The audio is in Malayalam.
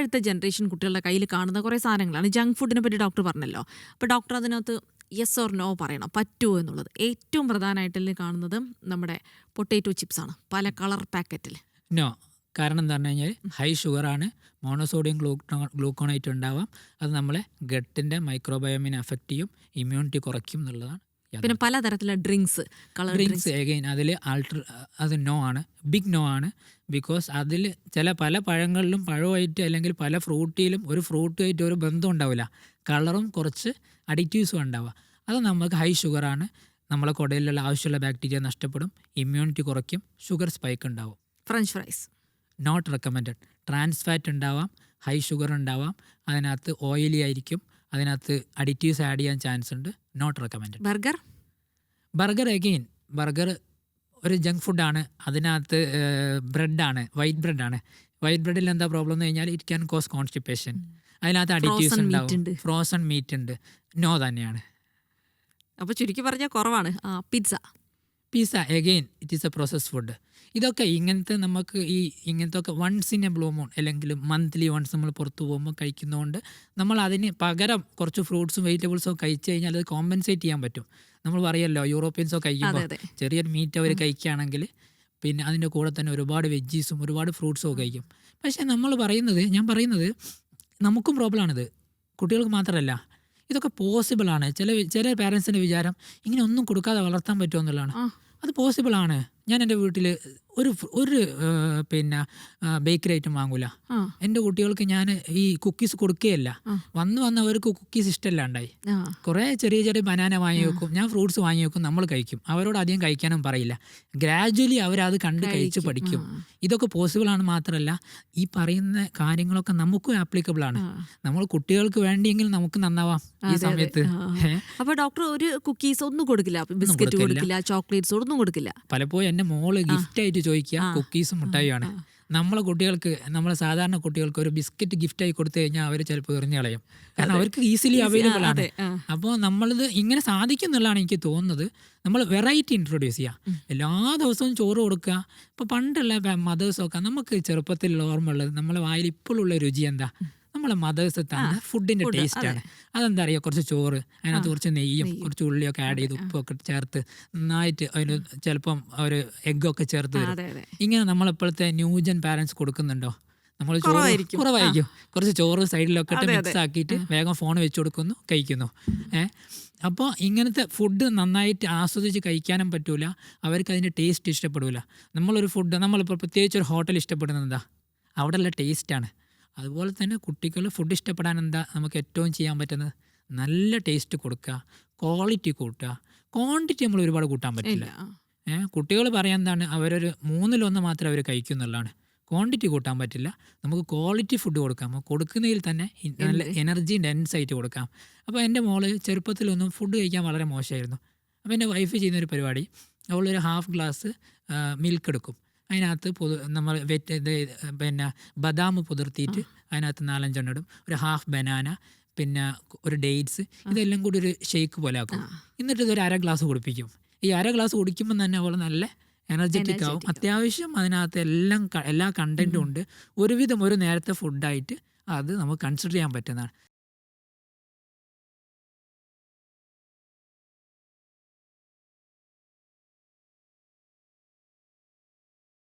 ഇപ്പോഴത്തെ ജനറേഷൻ കുട്ടികളുടെ കയ്യിൽ കാണുന്ന കുറേ സാധനങ്ങളാണ്. ജങ്ക് ഫുഡിനെ പറ്റി ഡോക്ടർ പറഞ്ഞല്ലോ. അപ്പോൾ ഡോക്ടർ അതിനകത്ത് യെസ് ഓർ നോ പറയണം, പറ്റുമോ എന്നുള്ളത്. ഏറ്റവും പ്രധാനമായിട്ട് കാണുന്നത് നമ്മുടെ പൊട്ടേറ്റോ ചിപ്സാണ്, പല കളർ പാക്കറ്റിൽ. നോ. കാരണം എന്താ പറഞ്ഞു കഴിഞ്ഞാൽ ഹൈ ഷുഗറാണ്, മോണോസോഡിയം ഗ്ലൂക്കോണേറ്റ് ഉണ്ടാവാം. അത് നമ്മളെ ഗട്ടിൻ്റെ മൈക്രോബയോമിനെ അഫക്റ്റ് ചെയ്യും, ഇമ്മ്യൂണിറ്റി കുറയ്ക്കും എന്നുള്ളതാണ്. പിന്നെ പലതരത്തിലുള്ള ഡ്രിങ്ക്സ്, കളർ ഡ്രിങ്ക്സ് എഗെയിൻ അതിൽ അത് നോ ആണ്, ബിഗ് നോ ആണ്. ബിക്കോസ് അതിൽ പല പഴങ്ങളിലും പഴമായിട്ട് അല്ലെങ്കിൽ പല ഫ്രൂട്ടിയിലും ഒരു ഫ്രൂട്ടുമായിട്ട് ഒരു ബന്ധം ഉണ്ടാവില്ല. കളറും കുറച്ച് അഡിക്റ്റീവ്സും ഉണ്ടാവുക. അത് നമുക്ക് ഹൈ ഷുഗറാണ്, നമ്മളെ കുടലിലുള്ള ആവശ്യമുള്ള ബാക്ടീരിയ നഷ്ടപ്പെടും, ഇമ്മ്യൂണിറ്റി കുറയ്ക്കും, ഷുഗർ സ്പൈക്ക് ഉണ്ടാവും. French fries not recommended. Trans fat ഉണ്ടാവാം, ഹൈ ഷുഗർ ഉണ്ടാവാം, അതിനകത്ത് ഓയിലി ആയിരിക്കും, അതിനകത്ത് അഡിറ്റീവ്സ് ആഡ് ചെയ്യാൻ ചാൻസ് ഉണ്ട്. Not recommended. Burger again burger ഒരു ജങ്ക് ഫുഡാണ്. അതിനകത്ത് ബ്രെഡാണ്, വൈറ്റ് ബ്രെഡാണ്. വൈറ്റ് ബ്രെഡിൽ എന്താ പ്രോബ്ലം എന്ന് കഴിഞ്ഞാൽ ഇറ്റ് ക്യാൻ കോസ് കോൺസ്റ്റിപ്പേഷൻ. അതിനകത്ത് അഡിറ്റീവ്സ് ഉണ്ടാവും, ഫ്രോസൺ മീറ്റ് ഉണ്ട്. നോ തന്നെയാണ്. അപ്പോൾ ചുരുക്കി പറഞ്ഞാൽ കുറവാണ്. Pizza again it is a process food. ഇതൊക്കെ ഇങ്ങനത്തെ നമുക്ക് ഇങ്ങനത്തെ ഒക്കെ once in a blue moon അല്ലെങ്കിൽ മന്ത്ലി വൺസ് നമ്മൾ പുറത്ത് പോകുമ്പോൾ കഴിക്കുന്നതുകൊണ്ട് നമ്മൾ അതിന് പകരം കുറച്ച് ഫ്രൂട്ട്സും വെജിറ്റബിൾസും കഴിച്ചു കഴിഞ്ഞാൽ അത് കോമ്പൻസേറ്റ് ചെയ്യാൻ പറ്റും. നമ്മൾ പറയല്ലോ യൂറോപ്യൻസൊക്കെ കഴിക്കുമ്പോൾ ചെറിയൊരു മീറ്റ് അവർ കഴിക്കുകയാണെങ്കിൽ പിന്നെ അതിൻ്റെ കൂടെ തന്നെ ഒരുപാട് വെജീസും ഒരുപാട് ഫ്രൂട്ട്സും ഒക്കെ കഴിക്കും. പക്ഷേ ഞാൻ പറയുന്നത് നമുക്കും പ്രോബ്ലമാണിത്, കുട്ടികൾക്ക് മാത്രമല്ല. ഇതൊക്കെ പോസിബിളാണ്. ചില പാരൻസിൻ്റെ വിചാരം ഇങ്ങനെ ഒന്നും കൊടുക്കാതെ വളർത്താൻ പറ്റുമോ എന്നുള്ളതാണ്. അത് പോസിബിളാണ്. ഞാൻ എൻ്റെ വീട്ടിൽ ഒരു പിന്നെ ബേക്കറി ഐറ്റം വാങ്ങൂല. എൻ്റെ കുട്ടികൾക്ക് ഞാൻ ഈ കുക്കീസ് കൊടുക്കുകയല്ല. വന്ന് അവർക്ക് കുക്കീസ് ഇഷ്ടമല്ലാണ്ടായി. കുറേ ചെറിയ ബനാന വാങ്ങി വെക്കും, ഞാൻ ഫ്രൂട്ട്സ് വാങ്ങി വെക്കും, നമ്മൾ കഴിക്കും. അവരോട് അധികം കഴിക്കാനും പറയില്ല. ഗ്രാജ്വലി അവരത് കണ്ട് കഴിച്ച് പഠിക്കും. ഇതൊക്കെ പോസിബിളാണ്. മാത്രമല്ല ഈ പറയുന്ന കാര്യങ്ങളൊക്കെ നമുക്കും ആപ്ലിക്കബിൾ ആണ്. നമ്മൾ കുട്ടികൾക്ക് വേണ്ടിയെങ്കിൽ നമുക്ക് നന്നാവാം ഈ സമയത്ത്. അപ്പോൾ ഡോക്ടർ ഒരു കുക്കീസ് ഒന്നും കൊടുക്കില്ല, ബിസ്ക്കറ്റ് കൊടുക്കില്ല, ചോക്ലേറ്റ്സ് ഒന്നും കൊടുക്കില്ല. പലപ്പോഴും എൻ്റെ മോള് ഗിഫ്റ്റായിട്ട് ചോദിക്കുക കുക്കീസും മുട്ടായിയാണ്. നമ്മളെ കുട്ടികൾക്ക്, നമ്മളെ സാധാരണ കുട്ടികൾക്ക് ഒരു ബിസ്ക്കറ്റ് ഗിഫ്റ്റായി കൊടുത്തു കഴിഞ്ഞാൽ അവർ ചിലപ്പോൾ എറിഞ്ഞ് കളയും. കാരണം അവർക്ക് ഈസിലി അവൈലബിൾ ആണ്. അപ്പോൾ നമ്മളിത് ഇങ്ങനെ സാധിക്കും എന്നുള്ളതാണ് എനിക്ക് തോന്നുന്നത്. നമ്മൾ വെറൈറ്റി ഇൻട്രൊഡ്യൂസ് ചെയ്യുക. എല്ലാ ദിവസവും ചോറ് കൊടുക്കുക. ഇപ്പോൾ പണ്ടുള്ള മദേഴ്സൊക്കെ നമുക്ക് ചെറുപ്പത്തിലുള്ള ഓർമ്മ ഉള്ളത്, നമ്മളെ വായിൽ ഇപ്പോഴുള്ള രുചി എന്താ? നമ്മളെ മദേഴ്സ് തന്നെ ഫുഡിൻ്റെ ടേസ്റ്റാണ്. അതെന്താ അറിയുക, കുറച്ച് ചോറ്, അതിനകത്ത് കുറച്ച് നെയ്യും കുറച്ച് ഉള്ളിയൊക്കെ ആഡ് ചെയ്ത് ഉപ്പൊക്കെ ചേർത്ത് നന്നായിട്ട് അതിന് ചിലപ്പം ഒരു എഗ്ഗൊക്കെ ചേർത്ത് തരും. ഇങ്ങനെ നമ്മളിപ്പോഴത്തെ ന്യൂജൻ പാരൻസ് കൊടുക്കുന്നുണ്ടോ? നമ്മൾ കുറവായിരിക്കും. കുറച്ച് ചോറ് സൈഡിലൊക്കെ ഇട്ട് മിക്സ് ആക്കിയിട്ട് വേഗം ഫോൺ വെച്ച് കൊടുക്കുന്നു, കഴിക്കുന്നു. അപ്പോൾ ഇങ്ങനത്തെ ഫുഡ് നന്നായിട്ട് ആസ്വദിച്ച് കഴിക്കാനും പറ്റൂല, അവർക്ക് അതിൻ്റെ ടേസ്റ്റ് ഇഷ്ടപ്പെടില്ല. നമ്മളൊരു ഫുഡ്, നമ്മളിപ്പോൾ പ്രത്യേകിച്ച് ഒരു ഹോട്ടൽ ഇഷ്ടപ്പെടുന്നത് എന്താ? അവിടെയുള്ള ടേസ്റ്റാണ്. അതുപോലെ തന്നെ കുട്ടികൾ ഫുഡ് ഇഷ്ടപ്പെടാൻ എന്താ നമുക്ക് ഏറ്റവും ചെയ്യാൻ പറ്റുന്നത്? നല്ല ടേസ്റ്റ് കൊടുക്കുക, ക്വാളിറ്റി കൂട്ടുക. ക്വാണ്ടിറ്റി നമ്മൾ ഒരുപാട് കൂട്ടാൻ പറ്റില്ല. കുട്ടികൾ പറയാൻ എന്താണ്, അവരൊരു 1/3 മാത്രമേ അവർ കഴിക്കുന്നുള്ളതാണ്. ക്വാണ്ടിറ്റി കൂട്ടാൻ പറ്റില്ല. നമുക്ക് ക്വാളിറ്റി ഫുഡ് കൊടുക്കാം. കൊടുക്കുന്നതിൽ തന്നെ നല്ല എനർജി ഡെൻസായിട്ട് കൊടുക്കാം. അപ്പോൾ എൻ്റെ മോള് ചെറുപ്പത്തിലൊന്നും ഫുഡ് കഴിക്കാൻ വളരെ മോശമായിരുന്നു. അപ്പോൾ എൻ്റെ വൈഫ് ചെയ്യുന്നൊരു പരിപാടി, അവളൊരു ഹാഫ് ഗ്ലാസ് മിൽക്ക് എടുക്കും. അതിനകത്ത് നമ്മൾ പിന്നെ ബദാം പുതിർത്തിയിട്ട് അതിനകത്ത് 4-5 എണ്ണം ഇടും, ഒരു ഹാഫ് ബനാന, പിന്നെ ഒരു ഡേറ്റ്സ്, ഇതെല്ലാം കൂടി ഒരു ഷേക്ക് പോലെ ആക്കും. എന്നിട്ട് ഇതൊരു 1/2 ഗ്ലാസ് കുടിപ്പിക്കും. ഈ 1/2 ഗ്ലാസ് കുടിക്കുമ്പോൾ തന്നെ അവൾ നല്ല എനർജറ്റിക് ആവും. അത്യാവശ്യം അതിനകത്ത് എല്ലാ കണ്ടൻറ്റും ഉണ്ട്. ഒരുവിധം ഒരു നേരത്തെ ഫുഡായിട്ട് അത് നമുക്ക് കൺസിഡർ ചെയ്യാൻ പറ്റുന്നതാണ്.